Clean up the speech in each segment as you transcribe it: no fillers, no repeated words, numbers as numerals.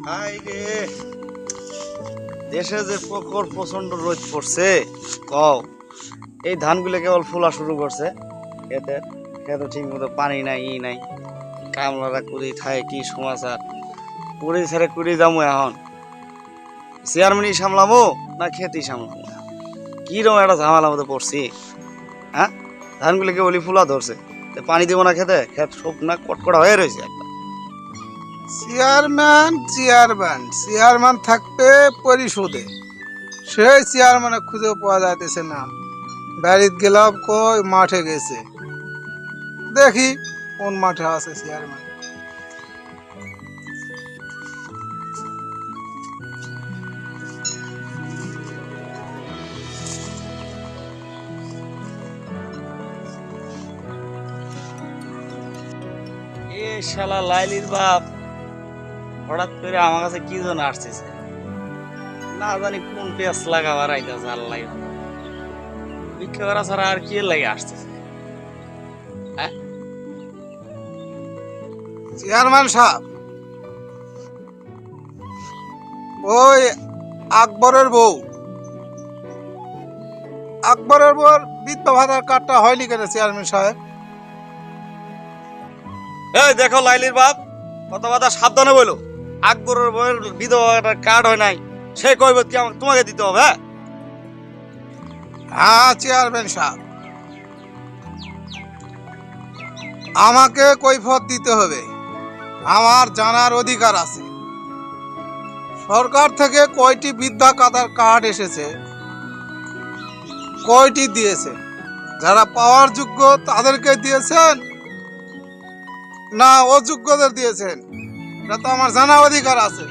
High রে, দেশে যে প্রখর প্রচন্ড রোদ পড়ছে। কও, এই ধানগুলো কেবল ফোলা শুরু করছে। খেতে খেতে ঠিক মতো পানি নাই, নাই। কামলারা কুড়ি খায়, কি সমাচার। কুড়ি ছেড়ে কুড়ি যাবো এখন। চেয়ারম্যানই সামলামো না খেতেই সামলামো? কিরকম একটা ঝামেলার মধ্যে পড়ছি। হ্যাঁ, ধানগুলো কেবলই ফুলা ধরছে, পানি দেবো না খেতে, খেত সব না কটকটা হয়ে রয়েছে একটা। চেয়ারম্যান থাকবে পরিষদে, সেই চেয়ারম্যানে খুঁজে পাওয়া যাইতেছে না। বাড়িতে গেলাম, কই মাঠে গেছে, দেখি কোন মাঠে আছে চেয়ারম্যান। এ শালা লাইলির বাপ হঠাৎ করে আমার কাছে কি জন্য আসতেছে, না জানি কোন পেঁয়াজ লাগাবার আইতেছে। আল্লাহ ভিক্ষা করা ছাড়া আর কি লাগে আসতেছে? হ্যাঁ, চেয়ারম্যান সাহেব, ওই আকবরের বউ বিধবা ভাতার কার্ডটা হয়নি কেন চেয়ারম্যান সাহেব? এই দেখো লাইলির বাপ, কথা সাবধানে বলো। আকবরের বউয়ের বিধবা কার্ড হয় নাই, সে কইব কি তোমাকে দিতে হবে? হ্যাঁ হ্যাঁ চেয়ারম্যান সাহেব, আমাকে কৈফিয়ত দিতে হবে, আমার জানার অধিকার আছে। সরকার থেকে কয়টি বৃদ্ধা কাতার কার্ড এসেছে, কয়টি দিয়েছে? যারা পাওয়ার যোগ্য তাদেরকে দিয়েছেন না অযোগ্যদের দিয়েছেন? এটা তো আমার জানার অধিকার আছে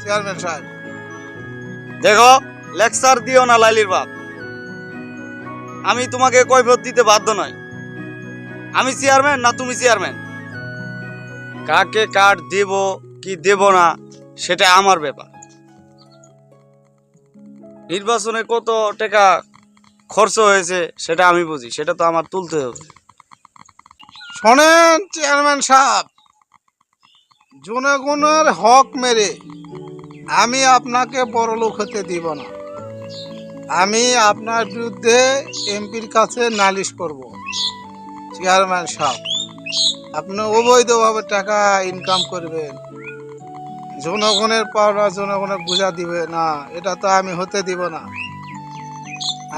চেয়ারম্যান সাহেব। দেখো, লেকচার দিও না লাইলির বাপ। আমি তোমাকে কৈফিয়ত দিতে বাধ্য নই। আমি চেয়ারম্যান না তুমি চেয়ারম্যান? কাকে কার্ড দেব কি দেব না সেটা আমার ব্যাপার। নির্বাচনে কত টাকা খরচ হয়েছে সেটা আমি বুঝি, সেটা তো আমার তুলতে হবে। শোনেন চেয়ারম্যান সাহেব, জনগণের হক মেরে আমি আপনাকে বড়লোক হতে দিব না। আমি আপনার বিরুদ্ধে এমপির কাছে নালিশ করব। চেয়ারম্যান সাহেব, আপনি অবৈধভাবে টাকা ইনকাম করবেন, জনগণের পাওনা জনগণের বুঝা দিবে না, এটা তো আমি হতে দিব না।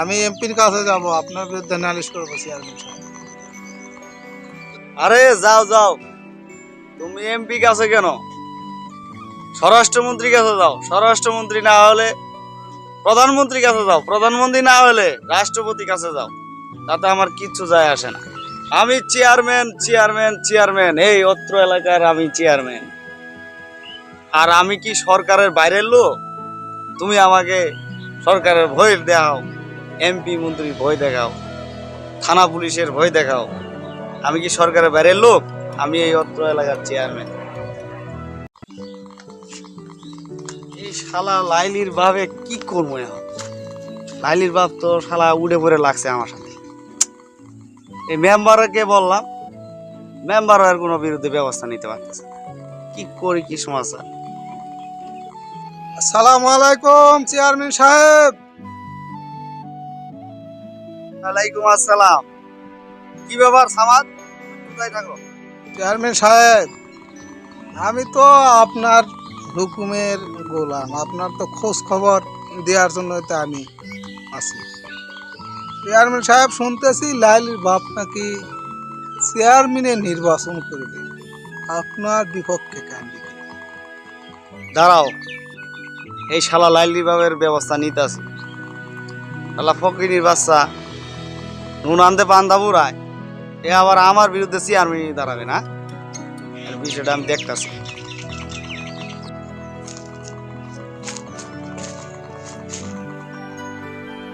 আমি এমপির কাছে যাব, আপনার বিরুদ্ধে নালিশ করবো চেয়ারম্যান সাহেব। আরে যাও যাও, তুমি এমপি কাছে কেন? স্বরাষ্ট্রমন্ত্রীর কাছে যাও। স্বরাষ্ট্রমন্ত্রী না হলে প্রধানমন্ত্রীর কাছে যাও। প্রধানমন্ত্রী না হলে রাষ্ট্রপতির কাছে যাও। তাতে আমার কিচ্ছু যায় আসে না। আমি চেয়ারম্যান চেয়ারম্যান চেয়ারম্যান, এই অত্র এলাকার আমি চেয়ারম্যান। আর আমি কি সরকারের বাইরের লোক? তুমি আমাকে সরকারের ভয় দেখাও, এমপি মন্ত্রীর ভয় দেখাও, থানা পুলিশের ভয় দেখাও। আমি কি সরকারের বাইরের লোক? আমি এই অত্র এলাকার চেয়ারম্যান। এই শালা লাইলির ভাবে কি করবো এখন? লাইলির বাপ তো শালা উড়ে পড়ে লাগছে আমার সাথে। এই মেম্বারকে বললাম, মেম্বার আর কোনো বিরুদ্ধে ব্যবস্থা নিতে পারতেছে না। কি করি, কি সমস্যা? আসসালামু আলাইকুম চেয়ারম্যান সাহেব। ওয়ালাইকুম আসসালাম। কি ব্যাপার সামাদ, কোথায় থাকো? চেয়ারম্যান সাহেব, আমি তো আপনার হুকুমের গোলাম, আপনার তো খোঁজ খবর দেওয়ার জন্য তো আমি আছি। চেয়ারম্যান সাহেব, শুনতেছি লাইলির বাপ নাকি চেয়ারম্যানের নির্বাচন করবে, আপনার বিপক্ষে ক্যান্ডিডেট। দাঁড়াও, এই শালা লাইলির বাবের ব্যবস্থা নিতে আছে। শালা ফকিনির বাচ্চা নুন আনতে পান্তা বুড়ায়, এ আবার আমার বিরুদ্ধে চেয়ারম্যান দাঁড়াবে না? এর বিষয়টা আমি দেখতেছি।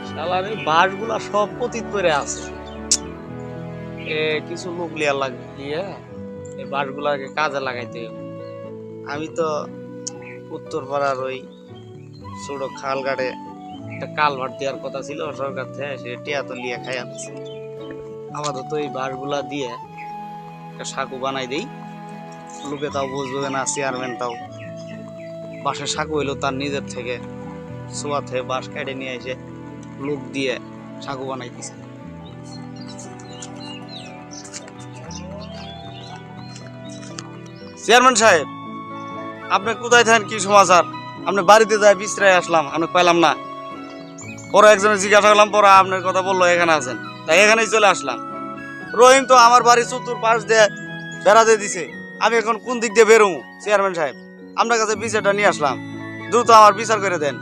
শালার এই বাসগুলা সব পতিত করে আছে। এ কিছু লোক লিয়া লাগবে, এই বাসগুলাকে কাজে লাগাইতে হবে। আমি তো উত্তরপাড়ার ওই ছোট খাল ঘাটে একটা কালভার্ট দেওয়ার কথা ছিল সরকার থেকে, সে টিয়া তো লিয়ে খাইয়া দিচ্ছে। আপাতত এই বাঁশগুলা দিয়ে একটা সাঁকো বানাই দেই, লোকে তাও বুঝবে না চেয়ারম্যান তাও বাঁশের সাঁকো হইলো তার নিজের থেকে সোয়া থেকে বাঁশ কেটে নিয়ে এসে লোক দিয়ে সাঁকো বানাই দিছে। চেয়ারম্যান সাহেব, আপনি কোথায় থাকেন, কি সমাচার? আপনি বাড়িতে যাই বিশ্রায় আসলাম, আপনি পাইলাম না। পরে একজনের জিজ্ঞাসা করলাম, পরে আপনার কথা বললো এখানে আছেন, তাই এখানেই চলে আসলাম। রহিম তো আমার বাড়ি চতুর পাশ দিয়ে বেড়া দিয়ে দিছে, আমি এখন কোন দিক দিয়ে বেরোবো? চেয়ারম্যান সাহেব, আপনার কাছে বিচারটা নিয়ে আসলাম, দ্রুত আমার বিচার করে দেন।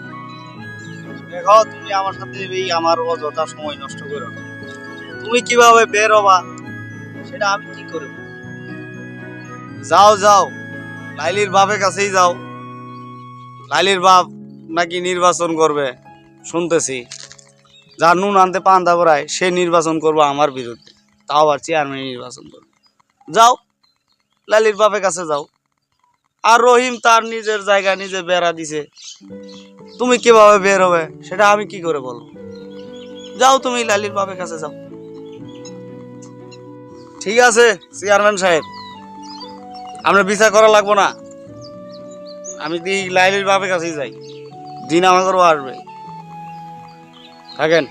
দেখো, তুমি আমার সাথে এই আমার অযথা সময় নষ্ট করো না। তুমি কিভাবে বের হবা সেটা আমি কি করব? যাও যাও, লাইলির বাপের কাছেই যাও। লাইলির বাপ নাকি নির্বাচন করবে শুনতেছি, যার নুন আনতে পান্তা পড়ায় সে নির্বাচন করবো আমার বিরুদ্ধে, তাও আবার চেয়ারম্যান নির্বাচন করবে। যাও, লাইলির বাপের কাছে যাও। আর রহিম তার নিজের জায়গা নিজে বেড়া দিছে, তুমি কিভাবে বের হবে সেটা আমি কি করে বলবো? যাও, তুমি লাইলির বাপের কাছে যাও। ঠিক আছে চেয়ারম্যান সাহেব, আপনার বিচার করা লাগবো না, আমি লাইলির বাপের কাছেই যাই, দিন আমাদেরও আসবে, থাকেন।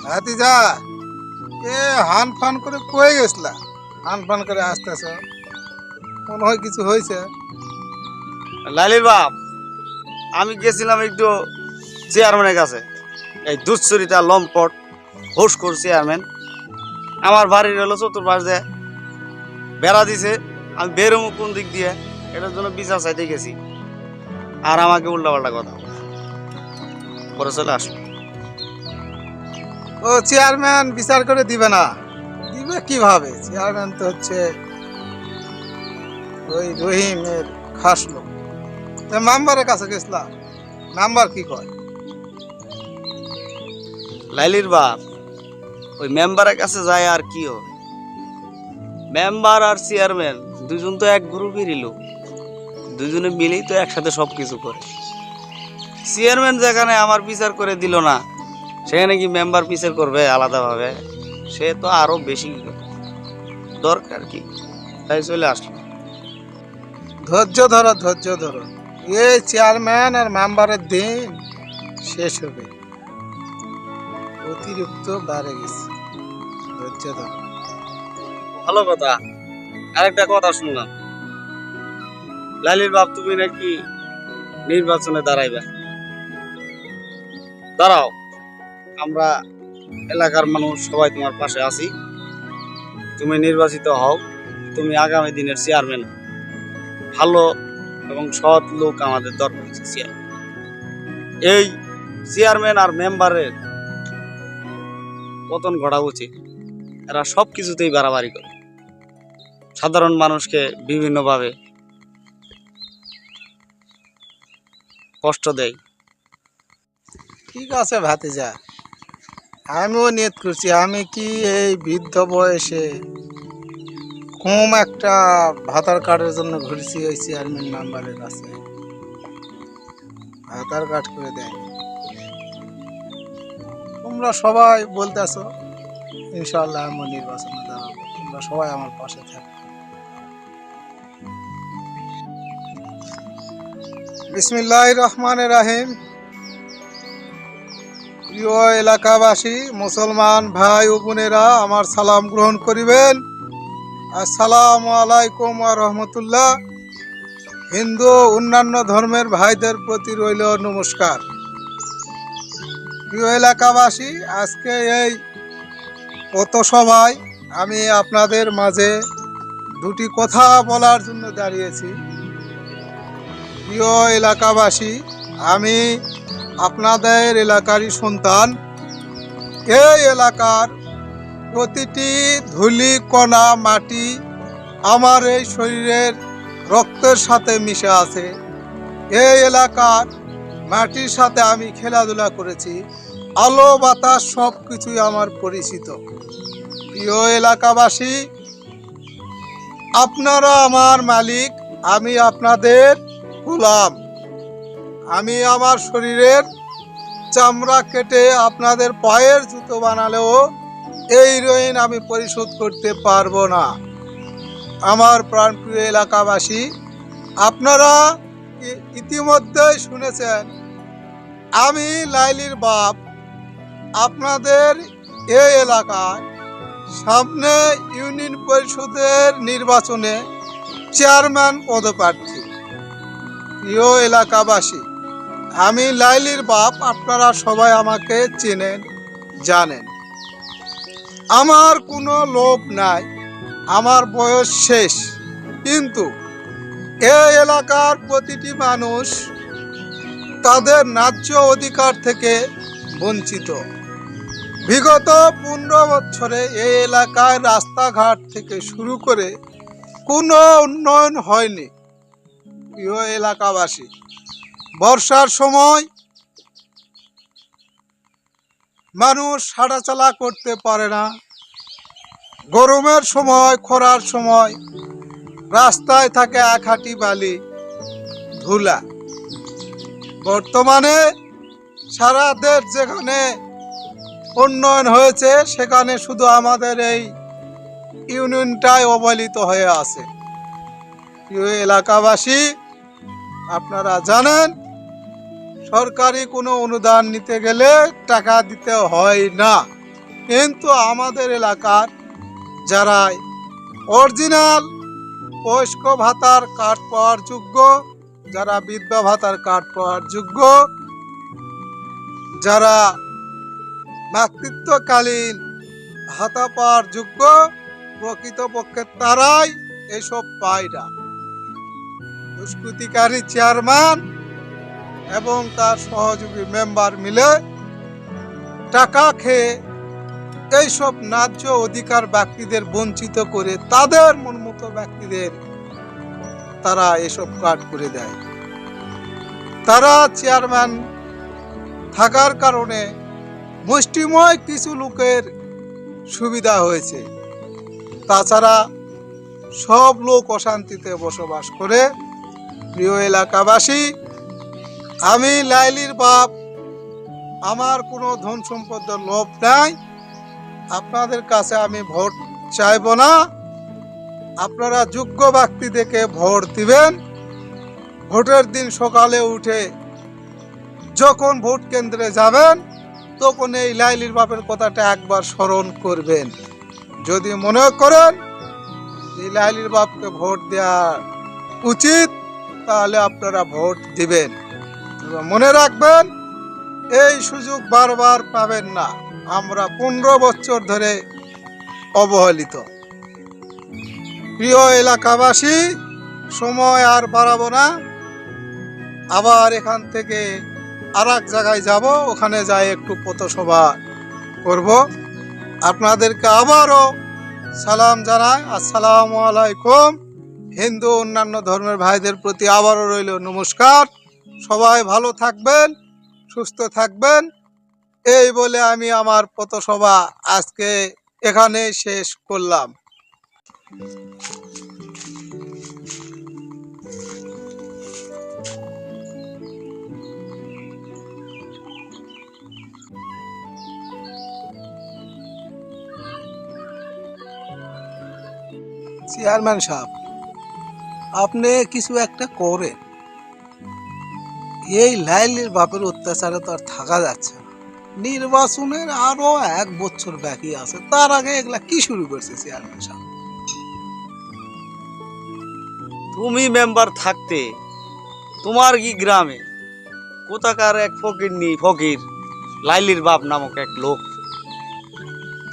ভাতিজা, এ হান ফান করে কয়ে গেছিলা, হান ফান করে আসতেছ, মনে হয় কিছু হয়েছে। লাইলির বাপ, আমি গেছিলাম একটু চেয়ারম্যানের কাছে, এই দুশ্চরিতা লম্পট ঘোষখোর চেয়ারম্যান আমার বাড়ির হলো চতুর্পাশ দিয়ে বেড়া দিছে, আমি বেরোবো কোন দিক দিয়ে এটার জন্য বিচার চাইতে গেছি, আর আমাকে উল্টাপাল্টা কথা পরে চলে আসলো। ও চেয়ারম্যান বিচার করে দিবে না? দিবে কিভাবে? চেয়ারম্যান তো হচ্ছে ওই রহিমের খাস লোক। মেম্বারের কাছে গেছিলাম, মেম্বার কি কয়? লাইলির বাপ, ওই মেম্বারের কাছে যায় আর কি হবে? মেম্বার আর চেয়ারম্যান দুজন তো এক গ্রুপেরই লোক, দুজনে মিলেই তো একসাথে সবকিছু করে। চেয়ারম্যান যেখানে আমার বিচার করে দিল না, সেখানে কি মেম্বার বিচার করবে আলাদাভাবে? সে তো আরো বেশি দরকার কি, তাই চলে আসলো। ধৈর্য ধরো, ধৈর্য ধরো, এই চেয়ারম্যান আর মেম্বারের দিন শেষ হবে, অতিরিক্ত বেড়ে গেছে, ধৈর্য ধরো। ভালো কথা। আরেকটা কথা শুনলাম, লালির বাপ তুমি নাকি নির্বাচনে দাঁড়াইবা। দাঁড়াও, আমরা এলাকার মানুষ সবাই তোমার পাশে আছি, তুমি নির্বাচিত হও, তুমি আগামী দিনের চেয়ারম্যান। ভালো এবং সৎ লোক আমাদের দরকার আছে চেয়ারম্যান। এই চেয়ারম্যান আর মেম্বারের পতন ঘটা উচিত, এরা সব কিছুতেই বাড়াবাড়ি করে, সাধারণ মানুষকে বিভিন্নভাবে কষ্ট দেয়। ঠিক আছে ভাতিজা, আমিও নিয়ত করছি, আমি কি এই বৃদ্ধ বয়সে কম একটা ভাতার কার্ডের জন্য ঘুরছি ওই চেয়ারম্যান মেম্বারের কাছে, ভাতার কার্ড করে দেয়। তোমরা সবাই বলতেছো ইনশাল্লাহ আমি নির্বাচনে দাঁড়াবো, তোমরা সবাই আমার পাশে থাকো। বিসমিল্লাহির রহমানির রহিম। প্রিয় এলাকাবাসী, মুসলমান ভাই ও বোনেরা, আমার সালাম গ্রহণ করিবেন। আসসালামু আলাইকুম ওয়া রাহমাতুল্লাহ। হিন্দু অন্যান্য ধর্মের ভাইদের প্রতি রইল নমস্কার। প্রিয় এলাকাবাসী, আজকে এই পথসভায় আমি আপনাদের মাঝে দুটি কথা বলার জন্য দাঁড়িয়েছি। প্রিয় এলাকাবাসী, আমি আপনাদের এলাকারই সন্তান। এই এলাকার প্রতিটি ধুলি কণা মাটি আমার এই শরীরের রক্তের সাথে মিশে আছে। এই এলাকার মাটির সাথে আমি খেলাধুলা করেছি, আলো বাতাস সব কিছুই আমার পরিচিত। প্রিয় এলাকাবাসী, আপনারা আমার মালিক, আমি আপনাদের গোলাম। আমি আমার শরীরের চামড়া কেটে আপনাদের পায়ের জুতো বানালেও এই ঋণ আমি পরিশোধ করতে পারবো না। আমার প্রাণপ্রিয় এলাকাবাসী, আপনারা ইতিমধ্যেই শুনেছেন আমি লাইলির বাপ আপনাদের এই এলাকায় সামনে ইউনিয়ন পরিষদের নির্বাচনে চেয়ারম্যান পদপ্রার্থী। প্রিয় এলাকাবাসী, আমি লাইলির বাপ, আপনারা সবাই আমাকে চেনেন জানেন। আমার কোনো লোভ নাই, আমার বয়স শেষ, কিন্তু এই এলাকার প্রতিটি মানুষ তাদের ন্যায্য অধিকার থেকে বঞ্চিত। বিগত 15 বছরে এই এলাকায় রাস্তাঘাট থেকে শুরু করে কোনো উন্নয়ন হয়নি। প্রিয় এলাকাবাসী, বর্ষার সময় মানুষ হাঁটাচলা করতে পারে না, গরমের সময়, খরার সময় রাস্তায় থাকে এক হাঁটি বালি, ধুলা। বর্তমানে সারা দেশ যেখানে উন্নয়ন হয়েছে, সেখানে শুধু আমাদের এই ইউনিয়নটাই অবহেলিত হয়ে আছে। প্রিয় এলাকাবাসী, আপনারা জানেন সরকারি কোনো অনুদান নিতে গেলে টাকা দিতে হয় না, কিন্তু আমাদের এলাকার যারা অরিজিনাল বয়স্ক ভাতার কার্ড পাওয়ার যোগ্য, যারা বিধবা ভাতার কার্ড পাওয়ার যোগ্য, যারা মাতৃত্বকালীন ভাতা পাওয়ার যোগ্য, প্রকৃতপক্ষে তারাই এসব পায় না। দুষ্কৃতিকারী চেয়ারম্যান এবং তার সহযোগী মেম্বার মিলে টাকা খেয়ে এইসব ন্যায্য অধিকার ব্যক্তিদের বঞ্চিত করে তাদের মনমতো ব্যক্তিদের তারা এসব কার্ড করে দেয়। তারা চেয়ারম্যান থাকার কারণে মুষ্টিময় কিছু লোকের সুবিধা হয়েছে, তাছাড়া সব লোক অশান্তিতে বসবাস করে। প্রিয় এলাকাবাসী, আমি লাইলির বাপ, আমার কোনো ধন সম্পদের লোভ নাই, আপনাদের কাছে আমি ভোট চাইব না। আপনারা যোগ্য ব্যক্তি দেখে ভোট দিবেন। ভোটের দিন সকালে উঠে যখন ভোট কেন্দ্রে যাবেন, তখন এই লাইলির বাপের কথাটা একবার স্মরণ করবেন। যদি মনে করেন এই লাইলির বাপকে ভোট দেওয়া উচিত, তাহলে আপনারা ভোট দিবেন। মনে রাখবেন, এই সুযোগ বারবার পাবেন না। আমরা 15 বছর ধরে অবহেলিত। প্রিয় এলাকাবাসী, সময় আর বাড়াবো না, আবার এখান থেকে আর এক জায়গায় যাব, ওখানে যাই একটু পথসভা করব। আপনাদেরকে আবারও সালাম জানাই, আসসালামু আলাইকুম। হিন্দু অন্যান্য ধর্মের ভাইদের প্রতি আবারও রইল নমস্কার। সবাই ভালো থাকবেন, সুস্থ থাকবেন, এই বলে আমি আমার পথসভা আজকে এখানে শেষ করলাম। চেয়ারম্যান সাহেব, আপনি কিছু একটা করেন। এই লাইলির বাপের অত্যাচারে তো আর থাকা যাচ্ছে না। নির্বাচনের আরো 1 বছর বাকি আছে, তার আগে এগুলা কি শুরু করছে চেয়ারম্যান সাহেব? তুমি মেম্বার থাকতে তোমার কি গ্রামে কোথাকার এক ফকির লাইলির বাপ নামক এক লোক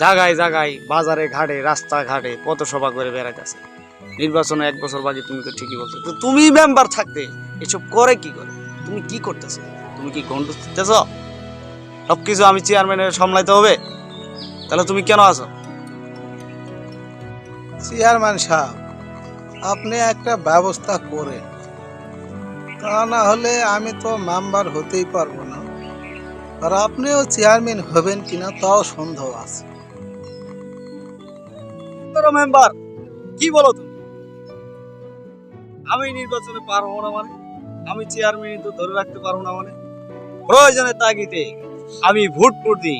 জায়গায় জায়গায়, বাজারে ঘাটে, রাস্তাঘাটে পথসভা করে বেড়াইতেছে। নির্বাচনে 1 বছর বাকি, তুমি তো ঠিকই বলছো। তো তুমি মেম্বার থাকতে এসব করে কি করে? তুমি কি করতেছো? তুমি কি গন্ড দিতেছ? সবকিছু আমি চেয়ারম্যানের সামলাইতে হবে? তাহলে তুমি কেন আছো? চেয়ারম্যান সাহেব, আপনি একটা ব্যবস্থা করেন, তা না হলে আমি তো মেম্বার হতেই পারবো না, আর আপনিও চেয়ারম্যান হবেন কিনা তাও সন্দেহ আছে। মেম্বার কি বলো তুমি? আমি নির্বাচনে পারবো না মানে? আমি চেয়ারম্যানই তো ধরে রাখতে পারবো না মানে প্রয়োজনের তাগিদে আমি ভোট প্রতি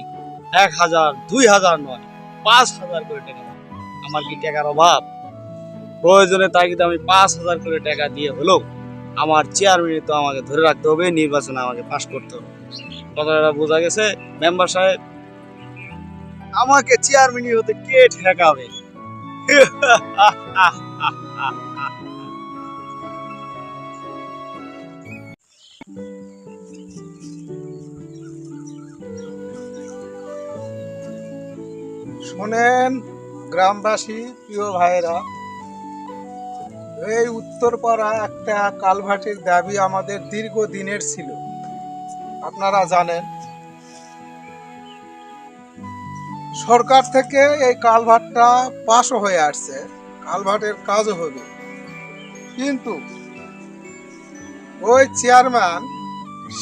1,000 2,000 নয় 5,000 করে টাকা দেব। আমার কি টাকার অভাব? প্রয়োজনের তাগিদে আমি 5,000 করে টাকা দিয়ে হলো আমার চেয়ারম্যানই তো আমাকে ধরে রাখতে হবে, নির্বাচনে আমাকে পাশ করতে হবে। কথাটা বোঝা গেছে মেম্বার সাহেব? আমাকে চেয়ারম্যানই হতে কে ঠেকাবে? শোনেন গ্রামবাসী, প্রিয় ভাইরা, এই উত্তরপাড়া একটা কালভার্টের দাবি আমাদের দীর্ঘদিনের ছিল। আপনারা জানেন সরকার থেকে এই কালভার্টটা পাশও হয়ে আসছে, কালভার্টের কাজও হবে, কিন্তু ওই চেয়ারম্যান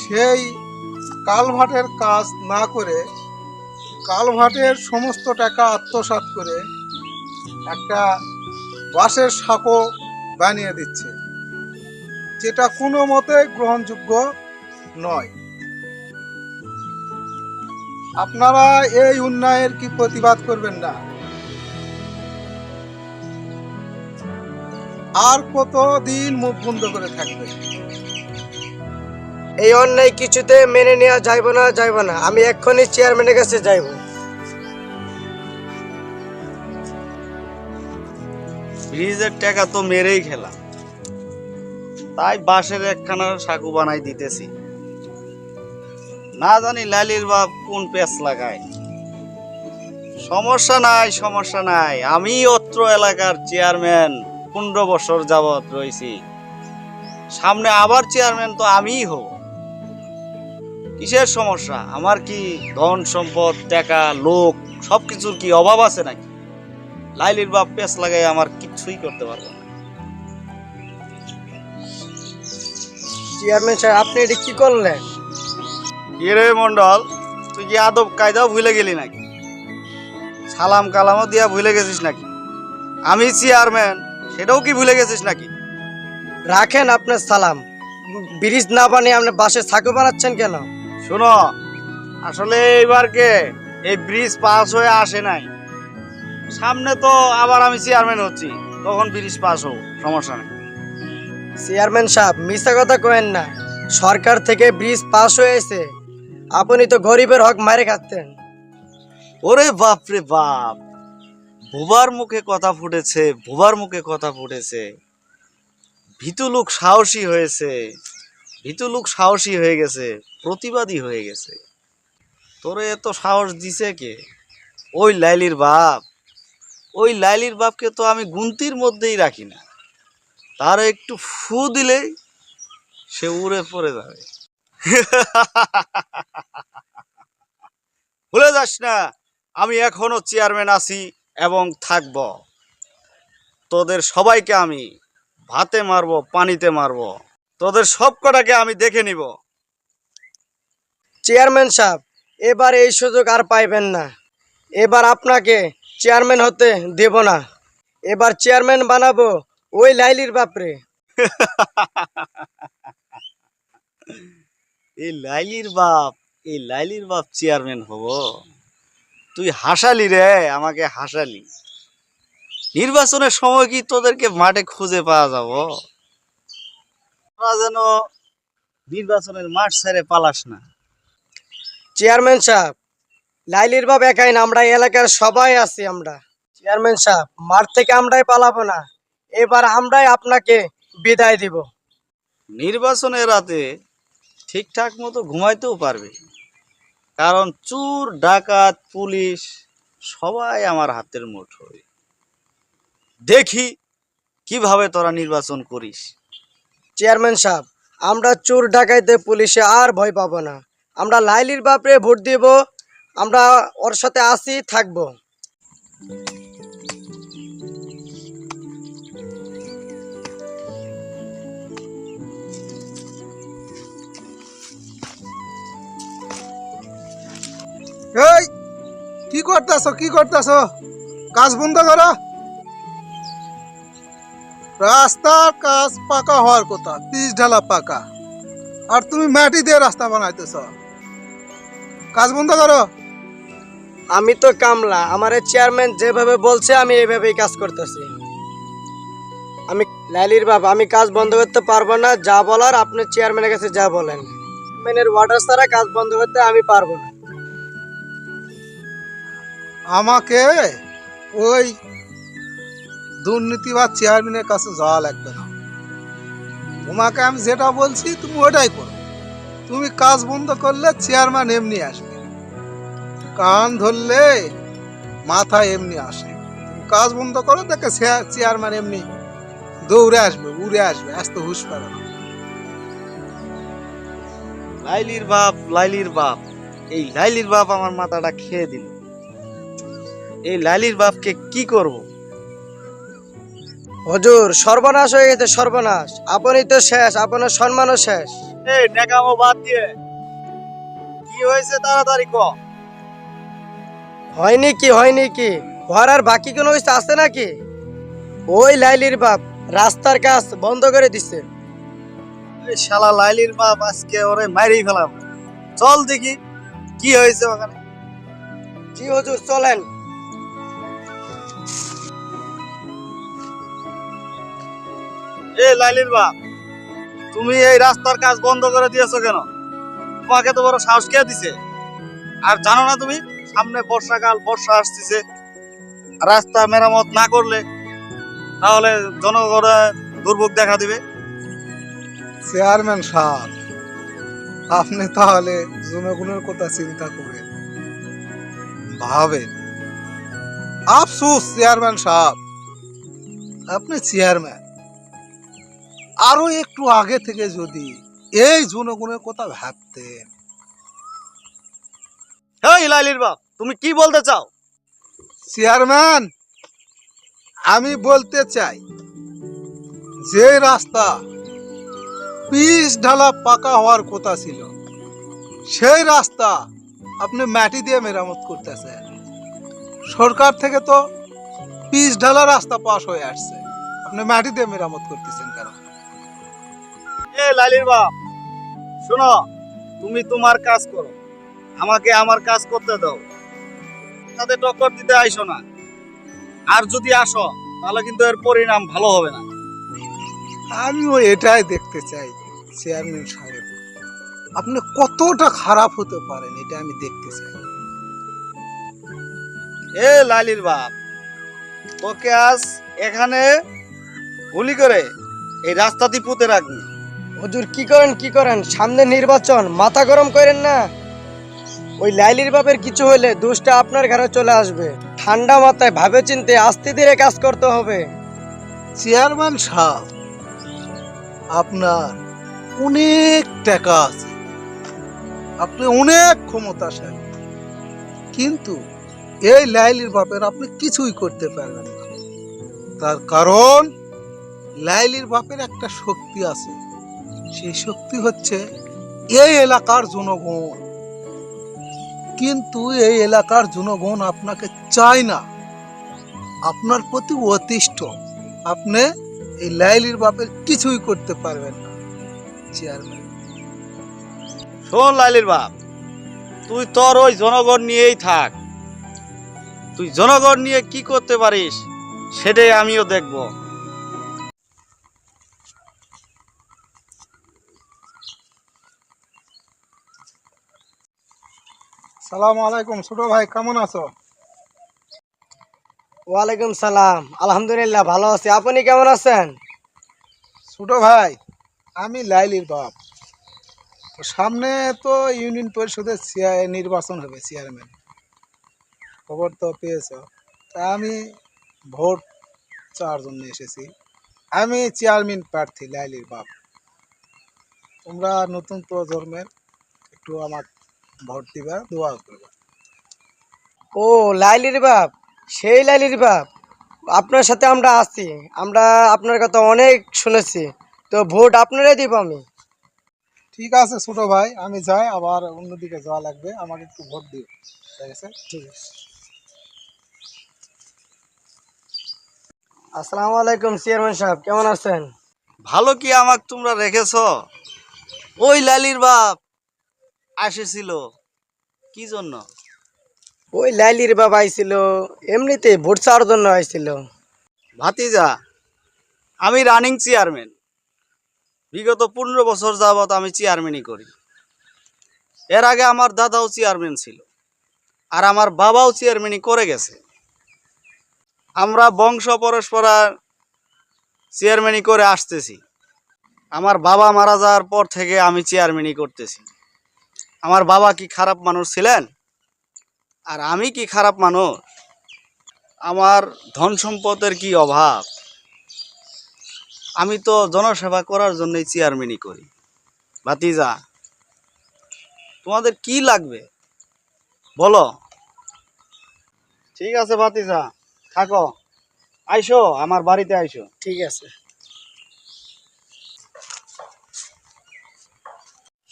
সেই কালভার্টের কাজ না করে কালভার্টের সমস্ত টাকা আত্মসাৎ করে একটা বাঁশের সাঁকো বানিয়ে দিচ্ছে, যেটা কোনো মতে গ্রহণযোগ্য নয়। আপনারা এই উন্নয়নের কি প্রতিবাদ করবেন না? আর কতদিন মুখ বন্ধ করে থাকবে? এই অন্যায় কিছুতে মেনে নেওয়া যাইব না। আমি এক্ষুনি চেয়ারম্যানের কাছে যাইব। ব্রিজের টাকা তো মেরেই খেলাম, তাই বাঁশের একখানা সাঁকু বানাই দিতেছি। না জানি লালির বাপ কোন পেঁচ লাগায়। সমস্যা নাই, আমি অত্র এলাকার চেয়ারম্যান 15 বছর যাবত রয়েছি, সামনে আবার চেয়ারম্যান তো আমিই হব। কিসের সমস্যা? আমার কি ধন সম্পদ টাকা লোক সবকিছুর কি অভাব আছে নাকি? লাইলির বাপ পেঁচ লাগাই আমার কিচ্ছুই করতে পারবো না। চেয়ারম্যান সাহেব, আপনি এটা কি করলেন? কি রে মন্ডল, তুই কি আদব কায়দাও ভুলে গেলি নাকি? সালাম কালামও দিয়া ভুলে গেছিস নাকি? আমি চেয়ারম্যান সেটাও কি ভুলে গেছিস নাকি? রাখেন আপনার সালাম। ব্রিজ না বানিয়ে আপনি বাসে সাঁকো বানাচ্ছেন কেন? শোনো, আসলে এইবারকে এই ব্রিজ পাস হয়ে আসে নাই, সামনে তো আবার আমি চেয়ারম্যান হচ্ছি, তখন ব্রিজ পাস হোক, সমস্যা নেই। চেয়ারম্যান সাহেব, মিথ্যা কথা কয়েন না। সরকার থেকে ব্রিজ পাস হয়েছে, আপনি তো গরিবের হক মারে খাচ্ছেন। ওরে বাপ রে বাপ, বুবার মুখে কথা ফুটেছে। ভীতু লোক সাহসী হয়ে গেছে, প্রতিবাদী হয়ে গেছে। তোরে এত সাহস দিছে কে? ওই লাইলির বাপকে তো আমি গুনতির মধ্যেই রাখি না, তার একটু ফু দিলেই সে উড়ে পড়ে যাবে। ভুলে যাস না, আমি এখনো চেয়ারম্যান আছি এবং থাকব। তোদের সবাইকে আমি ভাতে মারবো, পানিতে মারবো, তোদের সব কটাকে আমি দেখে নিব। চেয়ারম্যান সাহেব, এবার এই সুযোগ আর পাইবেন না। এবার আপনাকে চেয়ারম্যান হতে দেব না। এবার চেয়ারম্যান বানাবো ওই লাইলির বাপরে। এই লাইলির বাপ চেয়ারম্যান হব? তুই হাসালি রে, আমাকে হাসালি। নির্বাচনের সময় কি তোদেরকে মাঠে খুঁজে পাওয়া যাব? তোরা যেন নির্বাচনের মাঠ ছেড়ে পালাস না। চেয়ারম্যান সাহেব, লাইলির বাপ একাই না, আমরা এলাকার সবাই আছি। আমরা চেয়ারম্যান সাহেব, মাঠ থেকে আমরাই পালাবো না। এবার আমরাই আপনাকে বিদায় দিব। নির্বাচনের রাতে ঠিকঠাক মতো ঘুমাইতেও পারবে, কারণ চোর ডাকাত পুলিশ সবাই আমার হাতের মুঠোয়। দেখি কিভাবে তোরা নির্বাচন করিস। চেয়ারম্যান সাহেব, আমরা চোর ডাকাইতে পুলিশে আর ভয় পাবো না। আমরা লাইলির বাপরে ভোট দিব, আমরা ওর সাথে আসি থাকবো। এই কি করতেছো? কাজ বন্ধ করো। রাস্তার কাজ পাকা হওয়ার কথা, পিচ ঢালা পাকা, আর তুমি মাটি দিয়ে রাস্তা বানাইতেছ। কাজ বন্ধ করো। আমি তো কামলা, আমার চেয়ারম্যান যেভাবে বলছে আমি এইভাবেই কাজ করতেছি। আমি লাইলির বাপ, আমি কাজ বন্ধ করতে পারবো না। যা বলার আপনি চেয়ারম্যানের কাছে যা বলেন। চেয়ারম্যানের অর্ডার ছাড়া কাজ বন্ধ করতে আমি পারবো না। আমাকে ওই দুর্নীতিবাদ চেয়ারম্যানের কাছে যাওয়া লাগবে না। তোমাকে আমি যেটা বলছি তুমি ওটাই করো। তুমি কাজ বন্ধ করলে চেয়ারম্যান এমনি আসবে, কান ধরলে মাথা এমনি আসে। তুমি কাজ বন্ধ করো, দেখে চেয়ারম্যান এমনি দৌড়ে আসবে, উড়ে আসবে, আসতে হুশ পাবে না। লাইলির বাপ, লাইলির বাপ, এই লাইলির বাপ আমার মাথাটা খেয়ে দিল। এই লাইলির বাপকে কি করব? হুজুর, সর্বনাশ হয়ে গেছে, সর্বনাশ। আপনি তো শেষ, আপনার সম্মানও শেষ। এই নেকামো বাদ দিয়ে কি হয়েছে তাড়াতাড়ি ক। হয়নি কি, হয়নি কি, ঘর আর বাকি কোনো কিছু আছে নাকি? ওই লাইলির বাপ রাস্তার কাজ বন্ধ করে দিচ্ছে। এই শালা লাইলির বাপ আজকে ওরে মাইরেই ফেলাম। চল দেখি কি হয়েছে ওখানে। জি হুজুর, চলেন। এই লাইলির বাপ, তুমি এই রাস্তার কাজ বন্ধ করে দিয়েছো কেন? তোমাকে তো বড় সাহস কে দিছে? আর জানো না তুমি সামনে বর্ষাকাল, বর্ষা আসতেছে, রাস্তা মেরামত না করলে তাহলে জনগণের দুর্ভোগ দেখা দিবে। চেয়ারম্যান সাহেব, আপনি তাহলে জনগণের কথা চিন্তা করেন, ভাবেন। আফসোস চেয়ারম্যান সাহেব, আপনি চেয়ারম্যান, আরো একটু আগে থেকে যদি এই জনগণের কথা ভাবতেন। এই লাইলির বাপ, তুমি কি বলতে চাও? চেয়ারম্যান, আমি বলতে চাই, যে রাস্তা পিচ ঢালা পাকা হওয়ার কথা ছিল, সেই রাস্তা আপনি মাটি দিয়ে মেরামত করতেছেন। সরকার থেকে তো পিচ ঢালা রাস্তা পাস হয়ে আসছে, আপনি মাটি দিয়ে মেরামত করতেছেন কেন? এই লাইলির বাপ, শোনো, তুমি তোমার কাজ করো, আমাকে আমার কাজ করতে দাও। সাথে টক্কর দিতে আইসো না। আর যদি আসো তাহলে কিন্তু এর পরিণাম ভালো হবে না। আমিও এটাই দেখতে চাই চেয়ারম্যান সাহেব, আপনি কতটা খারাপ হতে পারেন এটা আমি দেখতে চাই। এ লাইলির বাপ, তোকে আজ এখানে গুলি করে এই রাস্তাটি পুঁতে রাখবি। হুজুর, কি করেন কি করেন, সামনে নির্বাচন, মাথা গরম করেন না। ওই লাইলির বাপের কিছু হলে দোষটা আপনার ঘরে চলে আসবে। ঠান্ডা মাথায় ভাবে চিন্তে আস্তে ধীরে কাজ করতে হবে। চেয়ারম্যান সাহেব, আপনার অনেক টাকা আছে, আপনি অনেক ক্ষমতাশালী, কিন্তু এই লাইলির বাপের আপনি কিছুই করতে পারবেন না। তার কারণ লাইলির বাপের একটা শক্তি আছে, সেই শক্তি হচ্ছে এই এলাকার জনগণ। কিন্তু এই এলাকার জনগণ আপনাকে চায় না, আপনার প্রতি অতিষ্ঠ। আপনি এই লাইলির বাপের কিছুই করতে পারবেন না চেয়ারম্যান। শোন লাইলির বাপ, তুই তোর ওই জনগণ নিয়েই থাক। তুই জনগণ নিয়ে কি করতে পারিস সেটাই আমিও দেখব। সালাম আলাইকুম ছোট ভাই, কেমন আছো? ওয়ালাইকুম সালাম, আলহামদুলিল্লাহ ভালো আছি। আপনি কেমন আছেন? ছোট ভাই, আমি লাইলির বাপ। তো সামনে তো ইউনিয়ন পরিষদের নির্বাচন হবে, চেয়ারম্যান, খবর তো পেয়েছ। তা আমি ভোট চাওয়ার জন্য এসেছি। আমি চেয়ারম্যান প্রার্থী লাইলির বাপ। তোমরা নতুন প্রজন্মের, একটু আমার ভোট দিবা, দোয়া করবা। ও লাইলির বাপ, সেই লাইলির বাপ, আপনার সাথে আমরা আছি। আমরা আপনার কথা অনেক শুনেছি, তো ভোট আপনারাই দিব আমি। ঠিক আছে ছোট ভাই, আমি যাই, আবার অন্যদিকে যাওয়া লাগবে, আমাকে একটু ভোট দিও, ঠিক আছে? ঠিক আছে। আসসালামু আলাইকুম চেয়ারম্যান সাহেব, কেমন আছেন? ভালো কি আমাকে তোমরা রেখেছো? ওই লালির বাপ আসেছিল কি জন্য? ওই লাইলির বাবা আইছিল এমনিতে ভোট চাওয়ার জন্য আইছিল। ভাতিজা, আমি রানিং চেয়ারম্যান। বিগত 15 বছর যাবত আমি চেয়ারম্যানই করি। এর আগে আমার দাদাও চেয়ারম্যান ছিল, আর আমার বাবাও চেয়ারম্যানই করে গেছে। আমরা বংশ পরস্পরা চেয়ারম্যানই করে আসতেছি। আমার বাবা মারা যাওয়ার পর থেকে আমি চেয়ারম্যানই করতেছি। আমার বাবা কি খারাপ মানুষ ছিলেন? আর আমি কি খারাপ মানুষ? আমার ধন সম্পদের কি অভাব? আমি তো জনসেবা করার জন্যই চেয়ারম্যানই করি। ভাতিজা, তোমাদের কি লাগবে বলো? ঠিক আছে ভাতিজা, থাকো, আইসো আমার বাড়িতে আইসো। ঠিক আছে।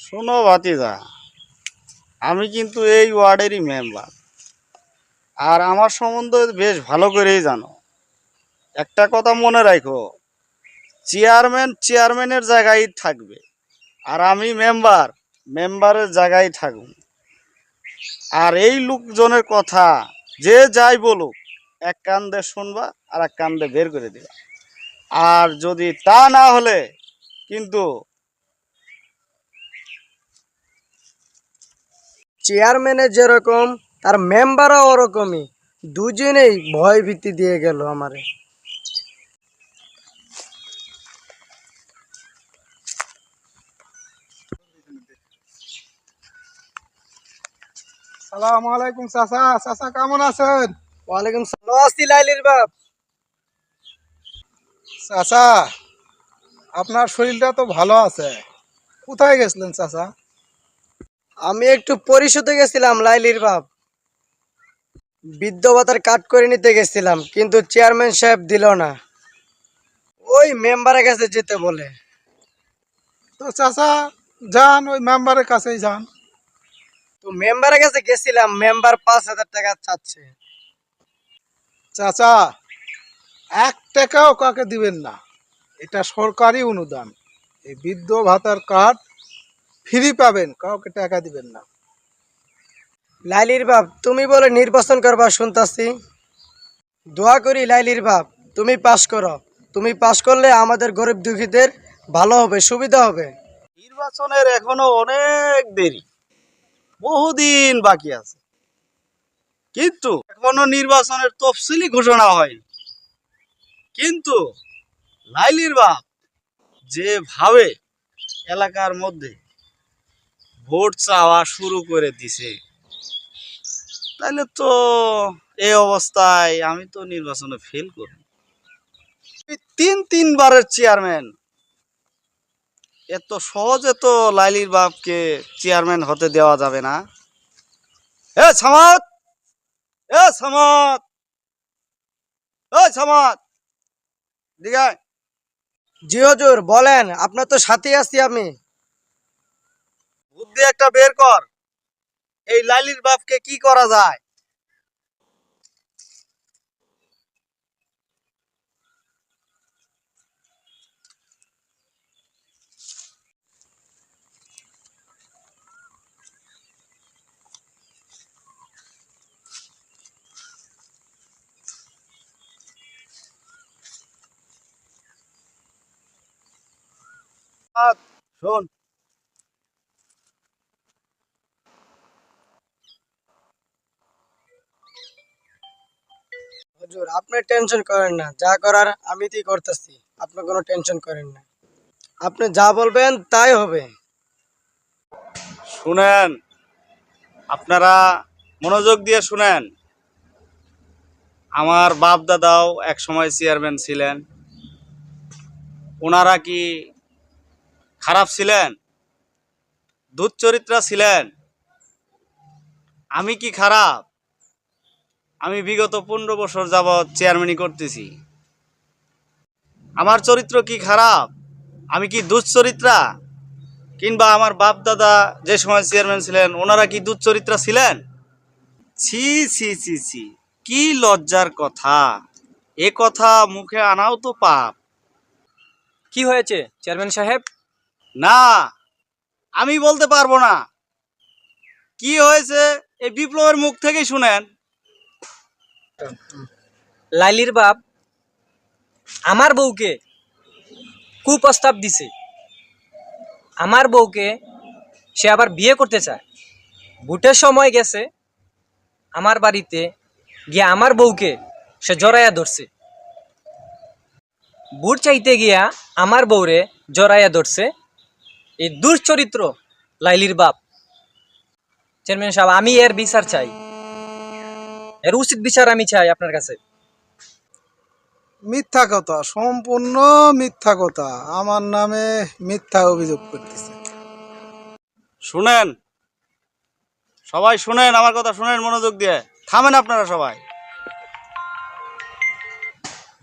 শোনো ভাতিজা, আমি কিন্তু এই ওয়ার্ডেরই মেম্বার, আর আমার সম্বন্ধে বেশ ভালো করেই জানো। একটা কথা মনে রাখো, চেয়ারম্যান চেয়ারম্যানের জায়গায় থাকবে, আর আমি মেম্বার মেম্বারের জায়গায় থাকব। আর এই লোকজনের কথা যে যাই বলুক, এক কান দিয়ে শুনবা আর এক কান দিয়ে বের করে দিবা। আর যদি তা না হলে কিন্তু চেয়ারম্যানের যেরকম তার মেম্বারও ওরকমই, দুজনেই ভয় ভীতি দিয়ে গেল আমারে। সালাম আলাইকুম চাচা। চাচা কেমন আছেন? ওয়ালাইকুম সালাম। আছি লাইলির বাপ। চাচা, আপনার শরীরটা তো ভালো আছে। কোথায় গেছিলেন চাচা? আমি একটু পরিশোধে গেছিলাম লাইলির বাপ, বৃদ্ধ ভাতার কাট করে নিতে গেছিলাম, কিন্তু চেয়ারম্যান সাহেব দিল না, ওই মেম্বারের কাছে যেতে বলে। তো চাচা যান, ওই মেম্বারের কাছেই যান। তো মেম্বারের কাছে গেছিলাম, মেম্বার 5,000 টাকা চাচ্ছে। চাচা, 1 টাকাও কাকে দিবেন না, এটা সরকারি অনুদান। এই বৃদ্ধ ভাতার কার্ড ফ্রি পাবেন, কাউকে টাকা দিবেন না। লাইলির বাপ, তুমি বলে নির্বাচন করবা শুনতাছি। দোয়া করি লাইলির বাপ, তুমি পাস করো। তুমি পাস করলে আমাদের গরিব দুঃখীদের ভালো হবে, সুবিধা হবে। নির্বাচনের এখনো অনেক দেরি, বহুদিন বাকি আছে। কিন্তু এখনো নির্বাচনের তফসিলি ঘোষণা হয়নি। কিন্তু লাইলির বাপ যেভাবে এলাকার মধ্যে ভোট চাওয়া শুরু করে দিছে, তাহলে তো এই অবস্থায় আমি তো নির্বাচনে ফেল করি। 3 বারের চেয়ারম্যান, এত সহজে তো লাইলির বাপকে চেয়ারম্যান হতে দেওয়া যাবে না। এ সামাদ, এ সামাদ, এ সামাদ, দিকে জি হুজুর বলেন, আপনার তো সাথে আছি আমি। বুদ্ধি একটা বের কর, এই লাইলির বাপকে কি করা যায়? শোন, হুজুর আপনি টেনশন করেন না, যা করার আমি তাই করতেছি, আপনি কোনো টেনশন করেন না, আপনি যা বলবেন তাই হবে। শুনেন, আপনারা মনোযোগ দিয়ে শুনেন। আমার বাপ দাদাও এক সময় চেয়ারম্যান ছিলেন। ওনারা কি খারাপ ছিলেন? দুশ্চরিত্রা ছিলেন? আমি কি খারাপ? আমি বিগত 15 বছর যাবৎ চেয়ারম্যানই করতেছি। আমার চরিত্র কি খারাপ? আমি কি দুশ্চরিত্রা? কিংবা আমার বাপ দাদা যে সময় চেয়ারম্যান ছিলেন, ওনারা কি দুশ্চরিত্রা ছিলেন? ছি ছি ছি ছি, কি লজ্জার কথা! এ কথা মুখে আনাও তো পাপ। কি হয়েছে চেয়ারম্যান সাহেব? না, আমি বলতে পারবো না। কি হয়েছে এই বিপ্লবের মুখ থেকেই শুনেন। লাইলির বাপ আমার বউকে কুপ্রস্তাব দিছে। আমার বউকে সে আবার বিয়ে করতে চায়। ভোটের সময় গেছে আমার বাড়িতে গিয়া আমার বউকে সে জড়াইয়া ধরছে। ভোট চাইতে গিয়া আমার বউরে জড়াইয়া ধরছে এই দুশ্চরিত্র লাইলির বাপ। চেয়ারম্যান সাহেব, আমি এর বিচার চাই, এর উচিত বিচার আমি চাই আপনার কাছে। মিথ্যা কথা, সম্পূর্ণ মিথ্যা কথা। আমার নামে মিথ্যা অভিযোগ করতেছে। শুনেন, সবাই শুনেন, আমার কথা শুনেন মনোযোগ দিয়ে। থামেন আপনারা সবাই।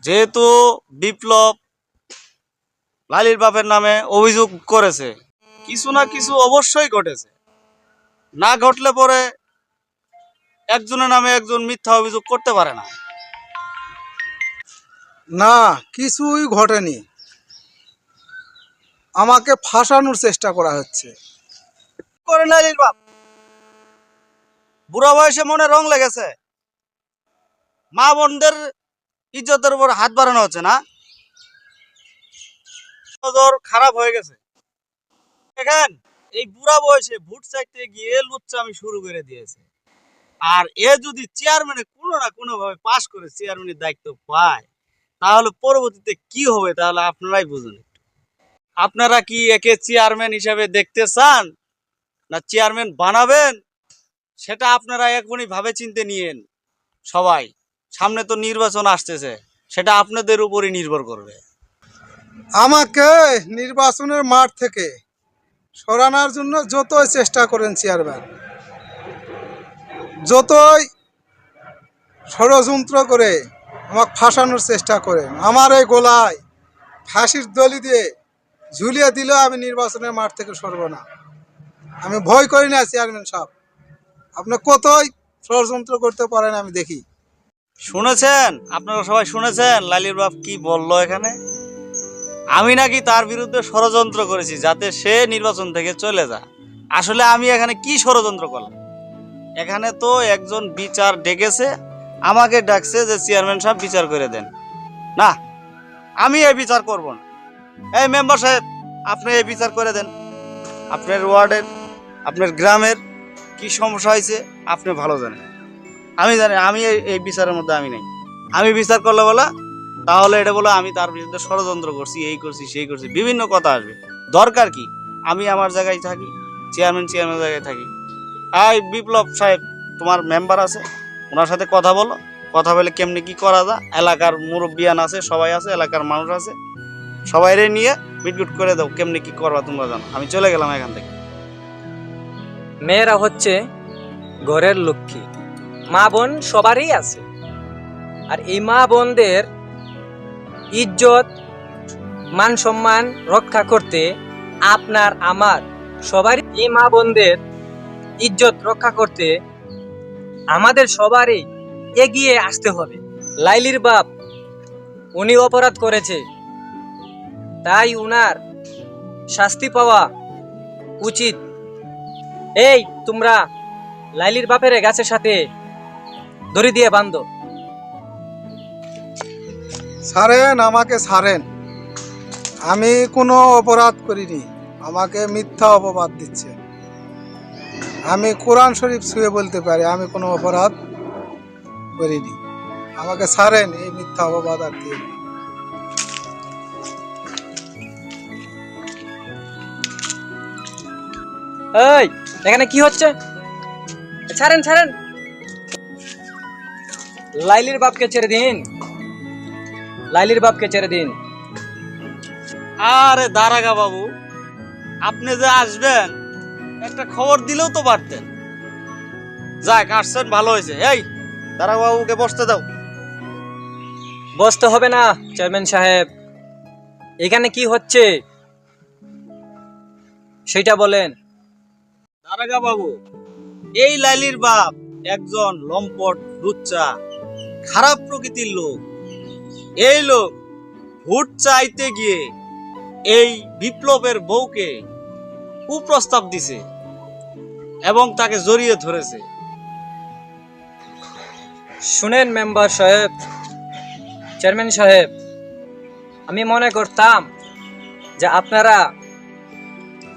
যেহেতু বিপ্লব লালির বাপের নামে অভিযোগ করেছে, কিছু না কিছু অবশ্যই ঘটেছে। না ঘটলে পরে একজনের নামে একজন মিথ্যা অভিযোগ করতে পারে না। না, কিছুই ঘটেনি। আমাকে ফাঁসানোর চেষ্টা করা হচ্ছে। করে লালির বাপ বুড়া বয়সে মনে রং লেগেছে, মা বোনদের ইজ্জতের উপর হাত বাড়ানো হচ্ছে না, নজর খারাপ হয়ে গেছে। দেখেন, এই বুড়া বয়সে ভোট চাইতে গিয়ে লুচ্চামি শুরু করে দিয়েছে। আর এ যদি চেয়ারম্যানে কোনো না কোনো ভাবে পাশ করে চেয়ারম্যানের দায়িত্ব পায়, তাহলে পরবর্তীতে কি হবে তাহলে আপনারাই বুঝুন। আপনারা কি একে চেয়ারম্যান হিসাবে দেখতে চান না চেয়ারম্যান বানাবেন, সেটা আপনারা এখনই ভাবে চিন্তে নিয়েন। সবাই, সামনে তো নির্বাচন আসতেছে, সেটা আপনাদের উপরই নির্ভর করবে। আমাকে নির্বাচনের মাঠ থেকে সরানোর জন্য যতই চেষ্টা করেন চেয়ারম্যান, যতই ষড়যন্ত্র করে আমাকে ফাঁসানোর চেষ্টা করেন, আমার এই গলায় ফাঁসির দড়ি দিয়ে ঝুলিয়ে দিলেও আমি নির্বাচনের মাঠ থেকে সরব না। আমি ভয় করি না চেয়ারম্যান সাহেব। আপনি কতই ষড়যন্ত্র করতে পারেন আমি দেখি। শুনেছেন, আপনারা সবাই শুনেছেন লালির বাপ কি বললো এখানে? আমি নাকি তার বিরুদ্ধে ষড়যন্ত্র করেছি যাতে সে নির্বাচন থেকে চলে যায়। আসলে আমি এখানে কি ষড়যন্ত্র করলাম? এখানে তো একজন বিচার ডেকেছে, আমাকে ডাকছে যে চেয়ারম্যান সাহেব বিচার করে দেন। না, আমি এই বিচার করব না। এই মেম্বার সাহেব, আপনি এই বিচার করে দেন। আপনার ওয়ার্ডের, আপনার গ্রামের কি সমস্যা হয়েছে আপনি ভালো জানেন। আমি জানি, আমি এই বিচারের মধ্যে আমি নেই। আমি বিচার করলে বলা তাহলে এটা বলে আমি তার বিরুদ্ধে ষড়যন্ত্র করছি, এই করছি সেই করছি, বিভিন্ন কথা আসবে। দরকার কি? আমি আমার জায়গায় থাকি, চেয়ারম্যান জায়গায় থাকি। এই বিপ্লব সাহেব, তোমার মেম্বার আছে, ওনার সাথে কথা বলো। কথা বলে কেমনি কি করা যায়, এলাকার মুরব্বিয়ান আছে, সবাই আছে, এলাকার মানুষ আছে, সবাইরে নিয়ে মিটগুট করে দাও। কেমনি কি করবা তোমরা জানো। আমি চলে গেলাম এখান থেকে। মেয়েরা হচ্ছে ঘরের লক্ষ্মী, মা বোন সবারই আছে। আর এই মা বোনদের ইজ্জত মান সম্মান রক্ষা করতে আপনার আমার সবারই, এই মা বোনদের ইজ্জত রক্ষা করতে আমাদের সবারই এগিয়ে আসতে হবে। লাইলির বাপ উনি অপরাধ করেছে, তাই উনার শাস্তি পাওয়া উচিত। এই তোমরা লাইলির বাপের গাছের সাথে দড়ি দিয়ে বাঁধো। ছাড়েন, আমাকে ছাড়েন। আমি কোনো অপরাধ করিনি। আমাকে মিথ্যা অপবাদ দিচ্ছে। আমি কোরআন শরীফ ছুঁয়ে বলতে পারি আমি কোনো অপরাধ করিনি। আমাকে ছাড়েন, এই মিথ্যা অপবাদ আর দিয়ে। এই এখানে কি হচ্ছে? ছাড়েন ছাড়েন, লাইলির বাপকে ছেড়ে দিন, লাইলির বাপকে ছেড়ে দিন। আরে দারাগা বাবু, আপনি যে আসবেন একটা খবর দিলেও তো পারতেন। যাক, আসছেন ভালো হয়েছে। এই দারাগা বাবুকে বসতে দাও। বসতে হবে না চেয়ারম্যান সাহেব, এখানে কি হচ্ছে সেটা বলেন। দারাগা বাবু, এই লাইলির বাপ একজন লম্পট, লুচ্চা, খারাপ প্রকৃতির লোক। এই লোক ভোট চাইতে গিয়ে এই বিপ্লবের বউকে কুপ্রস্তাব দিছে এবং তাকে জড়িয়ে ধরেছে। শুনেন মেম্বার সাহেব, চেয়ারম্যান সাহেব, আমি মনে করতাম যে আপনারা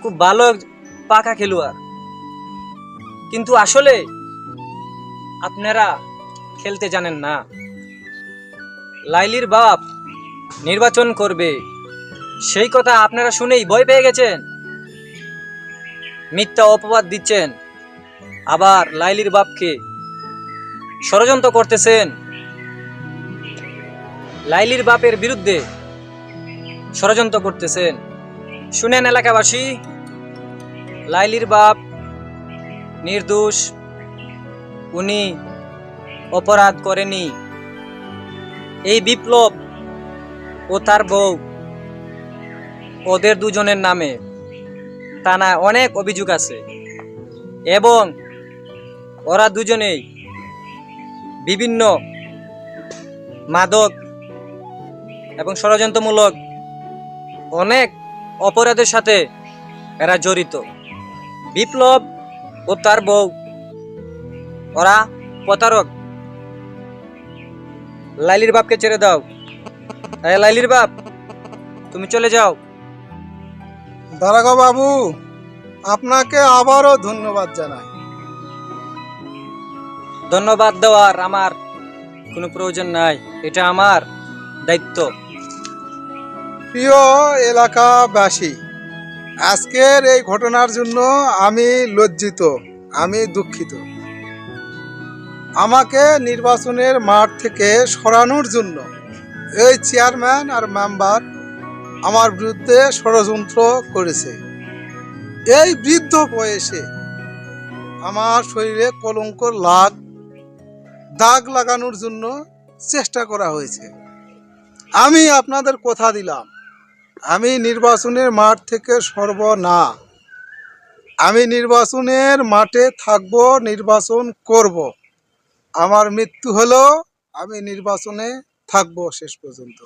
খুব ভালো পাকা খেলোয়াড়, কিন্তু আসলে আপনারা খেলতে জানেন না। লাইলির বাপ নির্বাচন করবে সেই কথা আপনারা শুনেই ভয় পেয়ে গেছেন, মিথ্যা অপবাদ দিচ্ছেন, আবার লাইলির বাপকে ষড়যন্ত্র করতেছেন। লাইলির বাপের বিরুদ্ধে ষড়যন্ত্র করতেছেন। শুনেন এলাকাবাসী, লাইলির বাপ নির্দোষ, উনি অপরাধ করেনি। এই বিপ্লব ও তার বউ, ওদের দুজনের নামে থানায় অনেক অভিযোগ আছে এবং ওরা দুজনেই বিভিন্ন মাদক এবং ষড়যন্ত্রমূলক অনেক অপরাধের সাথে এরা জড়িত। বিপ্লব ও তার বউ ওরা প্রতারক। লাইলির বাপকে ছেড়ে দাও। লাইলির বাপ, তুমি চলে যাও। দারোগা বাবু, আপনাকে আবারও ধন্যবাদ জানাই। ধন্যবাদ দেওয়ার আমার কোনো প্রয়োজন নাই, এটা আমার দায়িত্ব। প্রিয় এলাকাবাসী, আজকের এই ঘটনার জন্য আমি লজ্জিত, আমি দুঃখিত। আমাকে নির্বাচনের মাঠ থেকে সরানোর জন্য এই চেয়ারম্যান আর মেম্বার আমার বিরুদ্ধে ষড়যন্ত্র করেছে। এই বৃদ্ধ বয়সে আমার শরীরে কলঙ্ক দাগ লাগানোর জন্য চেষ্টা করা হয়েছে। আমি আপনাদের কথা দিলাম, আমি নির্বাচনের মাঠ থেকে সরব না। আমি নির্বাচনের মাঠে থাকব, নির্বাচন করব। আমার মৃত্যু হলেও আমি নির্বাচনে থাকব শেষ পর্যন্ত।